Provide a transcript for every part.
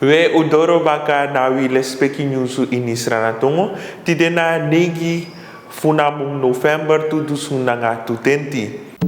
We udoro baka na wi lespeki nyusu ini sranatongo tidena negi funamung November 2020.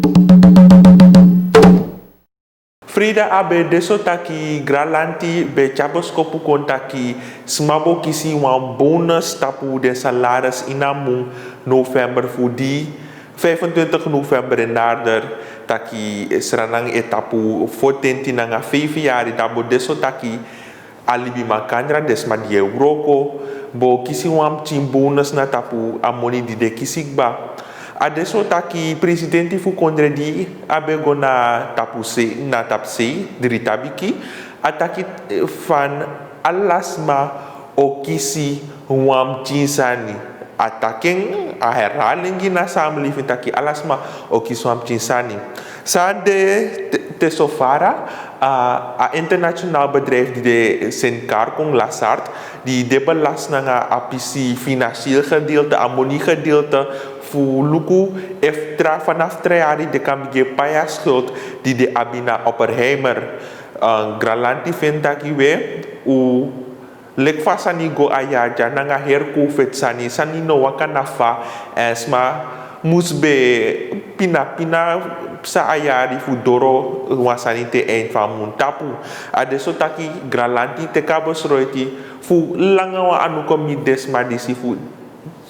Frida abe deso taki gralanti be chaboskopu kontaki smabo kisi wan bonus tapu de salaris inamung November fudi 25 November en nader taki sranang etapu 14 nanga 5 jaar dabo deso taki alibi makandra desma die broko bo kisi wan tim bonus na tapu amoni di de kisikba. Adesso taki presidenti fu kondredi abego na tapuse na tapse diritabiki ataki fan alasma o kisi wam chinsani ataken a herhaling na samenleving taki alasma o kisi wam chinsani sade te sofara a internationaal bedrijf die de Senkarkong Lasart die de belast na apisi financieel gedeelte ammonie gedeelte fu luku eftra vanaf 3 jaar de kamige paya schuld die de abina opperheimer gralanti ventaki we u lek fasani go ayaja nanga herku fetsani sani no wakanafa esma musbe pina sa ayari fu doro wasani te ein fa muntapu adesso taki gralanti te kabos roiti fu langawa anu komi desma disi fu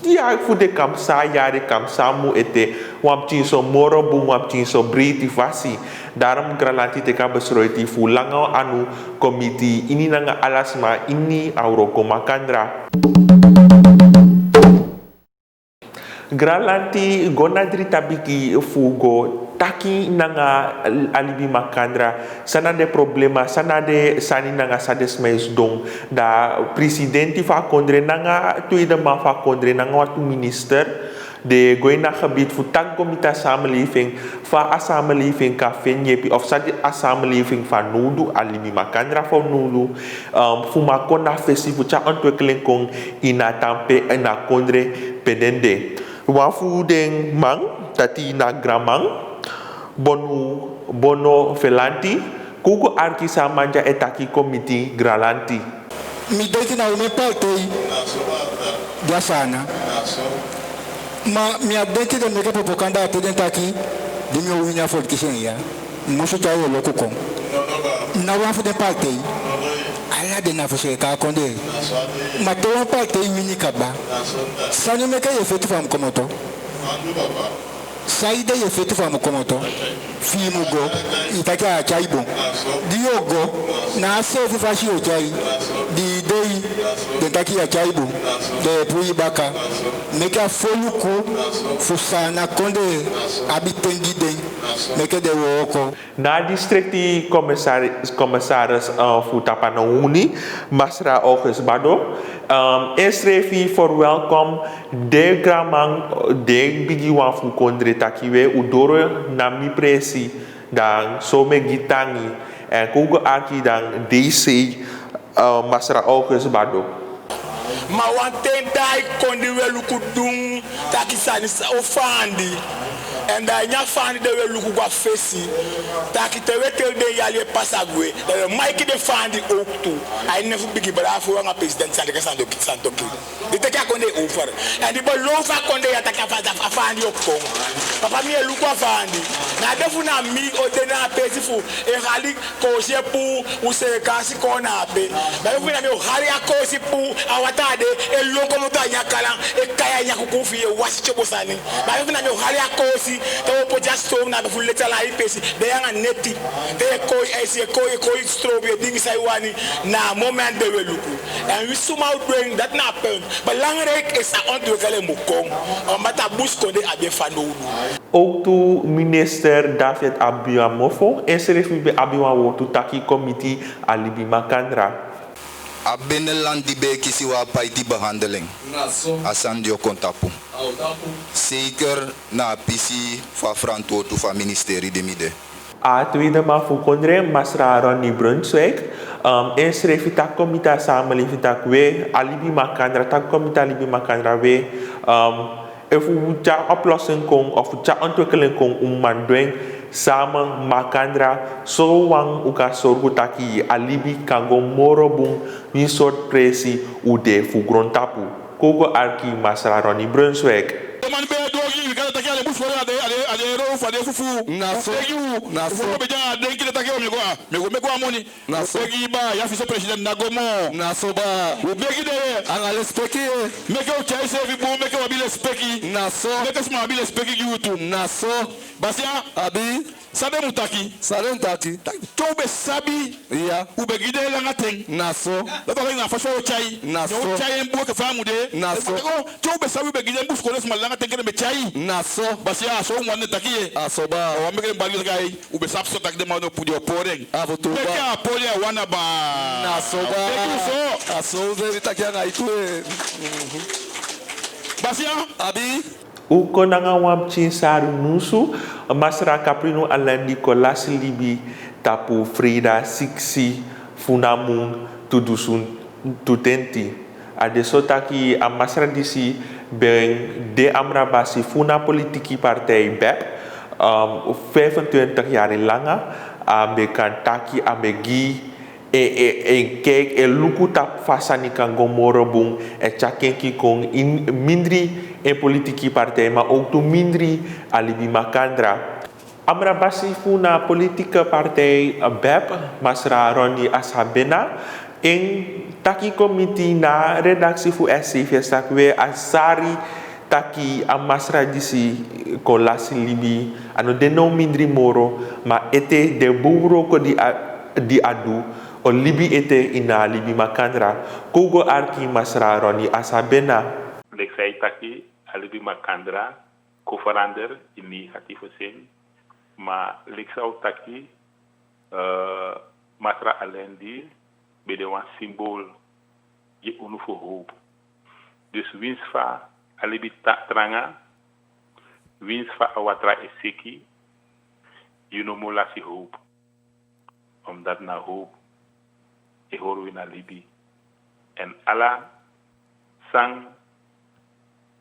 dia fu de kam sa yare kam samu ete wam so moro bu wam so briti fasi daram gralanti te ka besroiti fu langa anu komiti ini nanga alasma ini auroko makandra gralanti gonadri tabiki fugo taki nanga alibi makandra sana de problema sana de sani nanga sades mais dong da presidenti fa kondre nanga tweede ma fa kondre nanga watu minister de goina gebied fu tang komita samenleving fa a samenleving ka fenyepi of sa a samenleving van nudu alibi makandra van nudu fu makona festival cha ontwikkeling kong ina tampe ina kondre pedende wafu deng mang tati na gramang bono felanti kuku arki samanja etaki komiti gralanti mi deti na ume partei dia sana ma mi adeti de meke propaganda atedenta aqui de meu winha for kisenya musu tayo loko kon na wafu de partei ala de na fose ka konde ma to partei mini kaba sani meke efetu fam komoto saide efetu fam komoto fimu go itaki a chaibo diogo na sefu fashi o chai di dei de taki a chaibo de pui baka meka foluku fusana konde abitendi den meke de woko na districti commissaris fu tapana uni masra August Bado esrefi for welcome de gramang de bigi wan fu kondre takiwe udoro na mi presi dan some gitangi en kugo aki dan DC masra August Bado ma wanten dai kondi welu kudung takisani sa ofandi and I nya fandi de welu ku gwa fesi takite wetel de yale pasagwe de mike de fandi oktu I never bigi bara fu nga president sande sandoki de take akonde over and the lova konde ya takafata fandi okko papa mi elu kwa fandi na defu na mi odena pesifu e hali ko jepu use kasi kona be ba fu na mi hali akosi pu awatade e longo muto anyakala e kaya nyakukufi e wasi chobosani ba fu na mi hali akosi to po just so na fu leta la ipesi de yanga neti de ko ese ko strobe ding sai wani na moment de weluku and we somehow doing that na pen but langrek is a ontwikkeling mukong mata buskonde abe fanodu ook to minister David Abiamofo en schreef bij Abiawo to taki committee alibi makandra a binnenland die bij kisiwa paiti behandeling asandio kontapu zeker na pisi van verantwoord van ministerie de midden a tweede ma fu kondre masra Ronnie Brunswijk en schreef tak committee samenleving tak we alibi makandra tak committee alibi makandra we if we ja oplossing kon of ja ontwikkeling kon man doen samen makandra so wang uka sorgu taki alibi kango moro bung mi sort presi ude fu grontapu kogo arki masra Ronnie Brunswick. Sade mutaki tobe sabi iya ubegide la ngateng naso la ba na fasho chai naso chai mbo ka famu de naso tobe sabi ubegide mbu ko les malanga tengere be chai naso basia so mwanne takiye asoba o mege bali kai ube sap so tak de mano pudio poreng avotuba ka polia wana ba nasoba aso ve takia ngaitue basia abi Uko nanga wamchi saru nusu masra kaprino ala Nicolas Libi tapu Frida Siksi Funamung tudusun tutenti ade sotaki a masra disi ben de amrabasi funa politiki partij BEP 25 jaar langa amekan taki amegi kijk luku tap fasani kango morobung chakenki kong in mindri politieke partij, maar ook door mindri alibi makandra. Amrabasi funa politieke partij BEP, masra Ronnie Asabena, in taki committee na redactie voor SCV stakwe asari taki amasra disi kolasi libi, ano deno mindri moro, ma ete de buro ko di adu, o libi ete ina libi makandra, kogo arki masra Ronnie Asabena. Ik zei taki alibi makandra ko verander in negatieve zin, maar ik zou taki matra alendi bede wan symbool je unu voor hoop. Dus winst van alibi tranga, winst van awatra eseki, you no molasi hoop. Omdat na hoop e hoor we na libi. En ala sang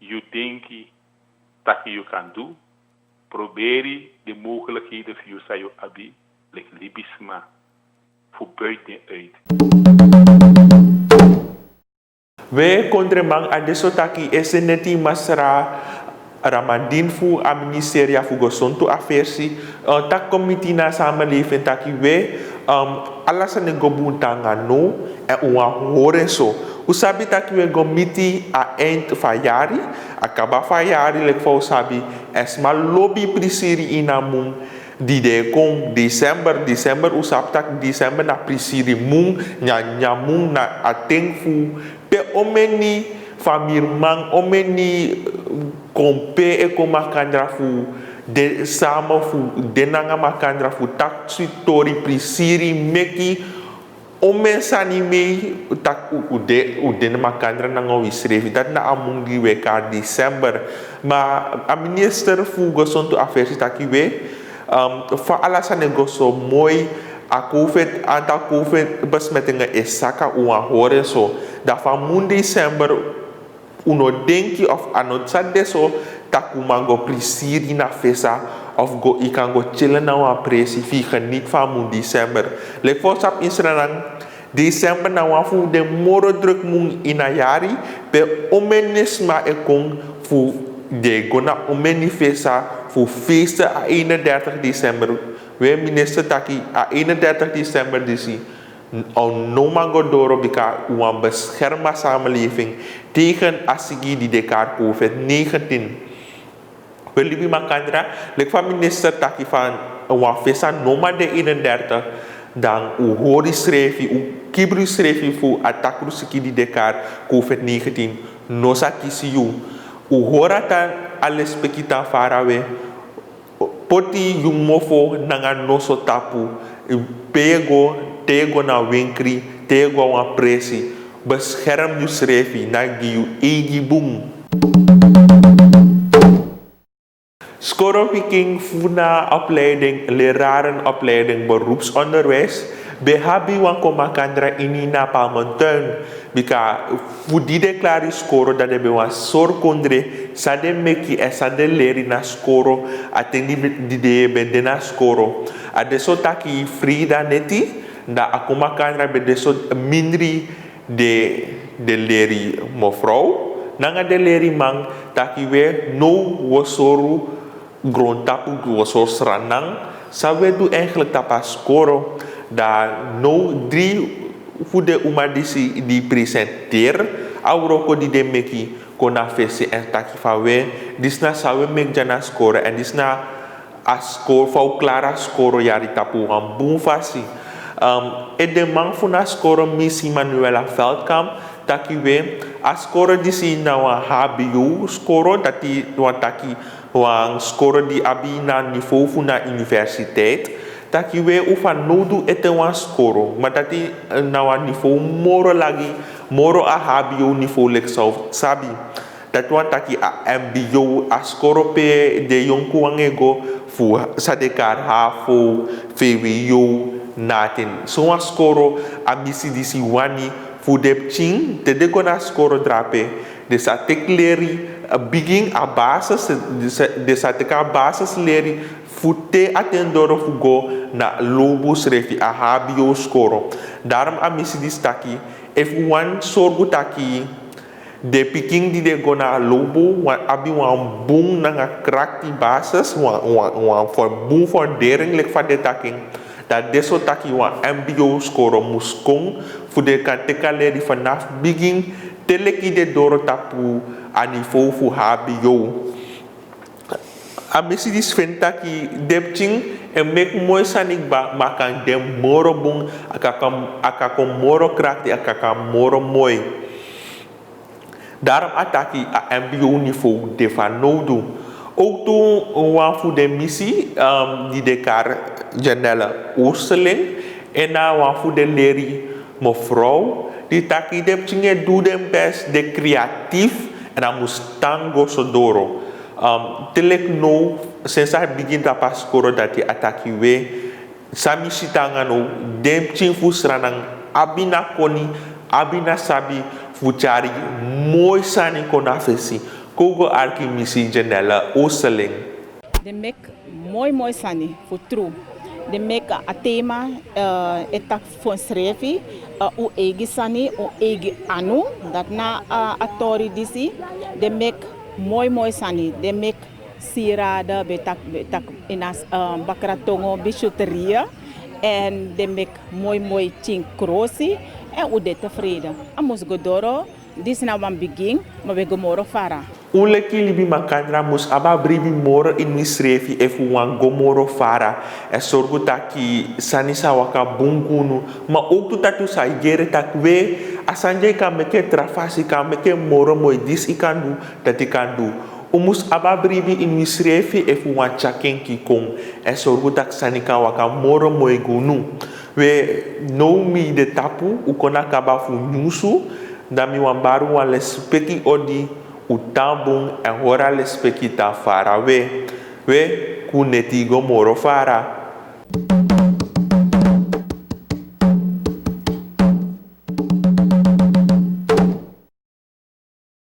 je denkt dat je kan doen, probeer de mogelijkheden voor je abi, like libisma, voor buiten uit. We kontremang adesotaki eseneti masra Ramadin fu a ministeria fu gosonto afersi tak komiti na samenleving taki we alasan go buntanga no e uma horenso usabi taki we gomiti a eind fayari akaba fayari lek fo sabi esma lobby prisiri inamum di de kong December usap tak December na prisiri mung nyamung na ateng fu pe omeni famir mang omeni kompe e ko makandra fu de sama fu denanga makandra fu tak tori prisiri meki omen sanime tak ude makandra nanga wisrevi dat na amung di weka December ma a minister fu gosonto affairs takiwe fa alasan negoso moi a COVID anta COVID besmettingen is saka uma horen so da van mun December uno denki of ano sade so takumango prisiri na fesa of go ikango chillen na wa presi fi geniet van mun December lek voor sap insranang December na wa fu de moro druk mun inayari pe omenisma e kong fu de gona omeni fesa fu feesten a 31 December we minister taki a 31 December disi on no mango doro bika uan bescherma samenleving tegen asigi die dekar COVID-19. We libi makandra lek van minister taki van uan fesa noma de 31 dan u hori schrevi u kibru schrevi fu atakru siki die dekar COVID-19 nosa kisiu u horata alles pekita farawe poti yumofo nanga noso tapu tego na winkri tego wa presi bescherm you srefi na giu egi boom Skoro Viking funa opleiding lerarenopleiding beroepsonderwijs be habi wan koma kandra ini na palmonteun bika fudi declare scoro da de be wan sor kondre sa de meki e sa de leri na scoro atendi de be de na scoro adesso taki Frida neti da akoma kandra be deso mindri de leri mevrouw nanga de leri mang taki we no wosoru grondtapu wosor sranang sa we do eigenlijk tapa scoro da no 3 fude umadisi di presenteer auroko di de meki kona fesi en taki fawe disna sawe mek jana scoro en disna a score fau clara scoro yari tapu am boom fasi e de man funa scoro Miss Manuela Veldkamp taki we a scoro disi na wa HBU scoro tati wa taki wa scoro di abi na niveau funa universiteit taki we ufa nodu ete wa scoro matati na wa niveau moro lagi moro a HBU niveau leksau sabi tatwa taki a MBO a scoro pe de yonku wangego fu sadekar ha fu VWO natin so a scoro a BCDC wani fu depching te de kona scoro drape de sa tekleri begin a basis de sa teka basis leri fu te atendoro fu go na lobus refi a HBO scoro daram a BCDC taki if one sorgu taki de piking di de gona lobo wan abi wan boom nanga crack di basis wan for boom for dering lek fa de taking da deso taki wan MBO scoro muskong fu de kan tekale di vanaf begin teleki de doro tapu a niveau fu HBO a BCDC fentaki depching en mek mooi sanik ba makan dem moro bung akaka moro crack di akaka moro mooi daarom ataki a MBO niveau de van nodu. Ook toen wan fu de missie die de kar Janelle Oosterling en na wan fu de leri mevrouw die taki de chinge do dem best de creatief en dan moest tango sodoro telek no since I begin ta paskoro dat die ataki we sami sitanga no dem chin fu sranang abina koni abina sabi fuchari mooi sani kona fesi kogo arki misi Janelle Oosterling. De mek mooi sani voor true. De mek a thema etak von schrevi u egi sani u egi anu dat na atori disi de mek mooi sani de mek sirada betak inas bakratongo bijouterie en de mek mooi ching krosi en u de tevreden. Amos godoro dis na wan begin maar we gomoro fara. Uleki libi makandra mus aba bribi moro in misrefi efu wan gomoro fara e sorgu taki sanisa waka bungunu ma ook tu tatu sa igere tak we asanje ka meke trafasi ka meke moro moi dis ikandu dat ikandu umus aba bribi in misrefi efu wan chaken ki kong e sorgu tak sanika waka moro moi gunu we no mi de tapu ukona kaba fu nyusu dami wan baru wan lespeki odi utambung en hora lespeki ta fara we kunetigo moro fara.